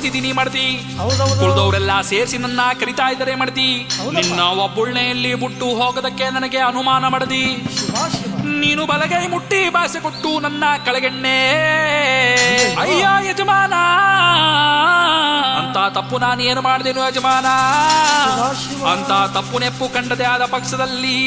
ಕುಳಿತಿದ್ದೀನಿ ಮಾಡ್ತಿ. ಉಳಿದವರೆಲ್ಲ ಸೇರಿಸಿ ನನ್ನ ಕರಿತಾ ಇದ್ದಾರೆ ಮಾಡ್ತಿ. ನಿನ್ನ ಒಬ್ಬುಳ್ನೆಯಲ್ಲಿ ಬಿಟ್ಟು ಹೋಗೋದಕ್ಕೆ ನನಗೆ ಅನುಮಾನ ಮಾಡದಿ. ನೀನು ಬಲಗೈ ಮುಟ್ಟಿ ಭಾಷೆ ಕೊಟ್ಟು ನನ್ನ ಕೆಳಗೆಣ್ಣೆ ಅಯ್ಯ ಯಜಮಾನ ಅಂತ ತಪ್ಪು ನಾನು ಏನು ಮಾಡಿದೆನು ಯಜಮಾನ? ಅಂತ ತಪ್ಪು ನೆಪ್ಪು ಕಂಡದೆ ಆದ ಪಕ್ಷದಲ್ಲಿ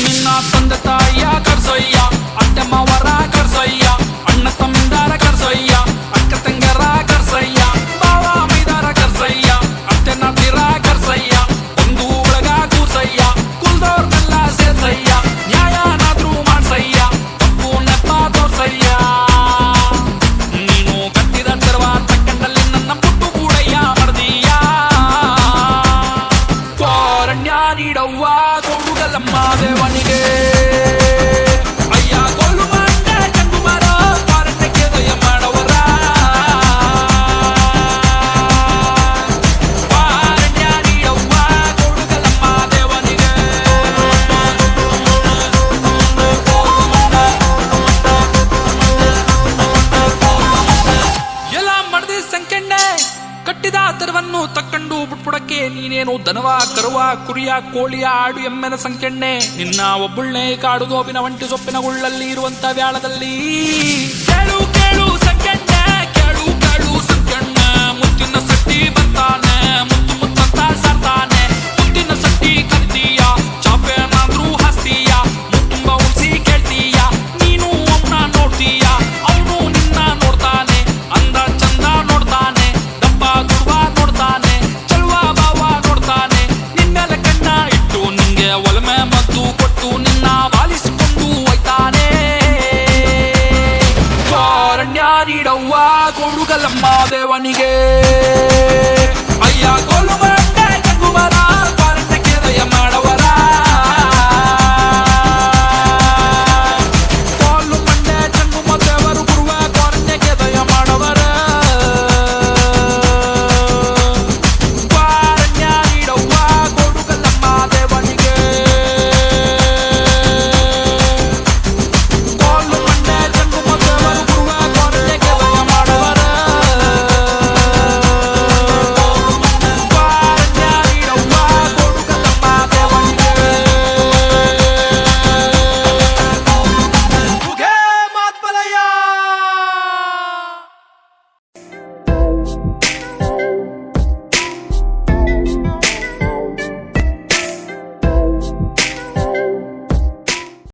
ನಿನ್ನ ತಂದೆ ತಾಯಿಯ ಕರ್ಸೊಯ್ಯ, ಅತ್ತೆ ಮಾವರ ಕರ್ಸೊಯ್ಯ, ಅಣ್ಣ ತಮ್ಮಿಂದಾರ ಕರ್ಸೊಯ್ಯ, ಅಕ್ಕ ತಂಗರ ಕರ್ಸಯ್ಯ, ಬಾವ ಮೈದಾರ ಕರ್ಸಯ್ಯ, ಅತ್ತೆ ನಾದಿರ ಕರ್ಸಯ್ಯ, ಒಂದು ಒಳಗ ಕೂರ್ಸಯ್ಯ, ಕುಲ್ದವ್ರನ್ನೆಲ್ಲ ಸೇರ್ಸಯ್ಯ, ನ್ಯಾಯನಾದ್ರೂ ಮಾಡ್ಸಯ್ಯ, ತಪ್ಪು ನೆಪ್ಪ ತೋರ್ಸಯ್ಯ. ನೀನು ಕಟ್ಟಿದ ತರುವ ತಕ್ಕಂಡಲ್ಲಿ ನನ್ನ ಪುಟ್ಟು ಕೂಡಯ್ಯ ಮಡದೀಯ. ಕಾರಣ್ಯ ನೀಡವ್ವ ಕೊಡುಗಲಮ್ಮ ದೇವನಿಗೆ. ಕಟ್ಟಿದ ತರವನ್ನು ತಕ್ಕಂಡು ಬಿಟ್ಬಿಡಕ್ಕೆ ನೀನೇನು ದನವ ಕರುವ ಕುರಿಯ ಕೋಳಿಯ ಆಡು ಎಮ್ಮೆನ ಸಂಖ್ಯೆಣ್ಣೆ. ನಿನ್ನ ಒಬ್ಬುಳ್ನೆ ಕಾಡು ಗೋಪಿನ ಒಂಟಿ ಸೊಪ್ಪಿನ ಗುಳ್ಳಲ್ಲಿ ಇರುವಂತ ವ್ಯಾಳದಲ್ಲಿ ಕೇಳು ಕೇಳು ಸಂಖ್ಯೆಣ್ಣೆ, ಕೇಳು ಕೇಳು ಸಂಖ್ಯೆಣ್ಣೆ. ಮುತ್ತಿನ ಸಟ್ಟಿ ಬರ್ತಾನೆ, ಮುತ್ತು ಮುತ್ತಂತ ಸಾರ್ತಾನೆ, ಮುತ್ತಿನ ಸಟ್ಟಿ ಕರಿತೀಯ, ಚಾಪೆನಾದ್ರೂ ಹಾಸ್ತೀಯ, ಮುತ್ತುಂಬ ಉಳಿಸಿ ಕೇಳ್ತೀಯ, ನೀನು ಅವನ ನೋಡ್ತೀಯ, ಅವನು ನಿನ್ನ ನೋಡ್ತಾನೆ, ಅಂದ ಚಂದ ನೋಡ್ತಾನೆ, ದುರ್ವ ನೋಡ್ತಾನೆ, ಚಲುವ ಭಾವ ನೋಡ್ತಾನೆ, ನಿನ್ನೆಲೆ ಕಣ್ಣ ಇಟ್ಟು ನಿಂಗೆ ಒಲಮೆ ಮದ್ದು ಕೊಟ್ಟು ನಿನ್ನ ಬಾಲಿಸಿಕೊಂಡು ಹೋಯ್ತಾನೆ. ಕಾರಣ್ಯ ನೀಡವ್ವ ಕೊಡುಗಲಮ್ಮ ದೇವನಿಗೆ. ಅಯ್ಯ